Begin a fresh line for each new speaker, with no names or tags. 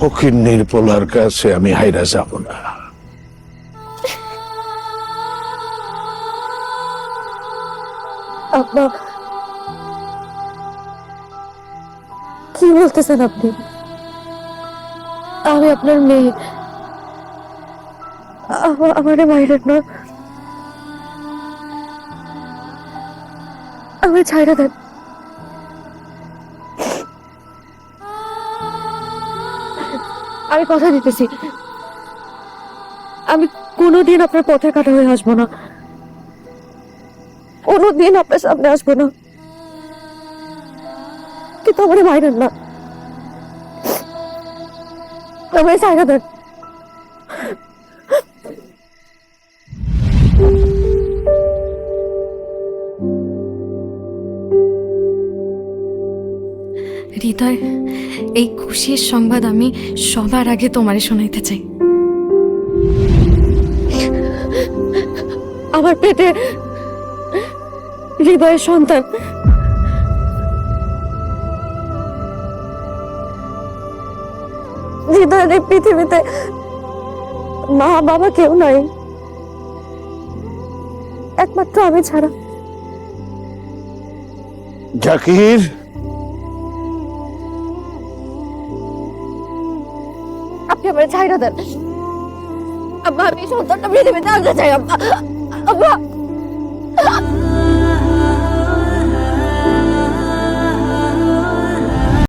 ফকিন্নির পোলার কাছে আমি হাইরা যাব না।
আব্বা, কি বলতেছেন আপনি? আমি আপনার মেয়ে, আমারে মাইরেন না, আমি ছাইরা দেন। আমি কথা দিতেছি, আমি কোনোদিন আপনার পথের কাটা হয়ে আসবো না, কোনোদিন আপনার সামনে আসবো না, কিন্তু আমারে মাইরেন না, আমারে ছাইরা দেন।
হৃদয়, এই খুশির সংবাদ আমি সবার আগে তোমারে শোনাইতে চাই।
আমার পেটে হৃদয়ের সন্তান, হৃদয়ের এই পৃথিবীতে মা বাবা কেউ নাই, একমাত্র আমি ছাড়া।
জাকির,
আপনি আমার ছাইরা দেন আব্বা, আমি এই সন্তানটা পৃথিবীতে আনতে চাই আব্বা। আব্বা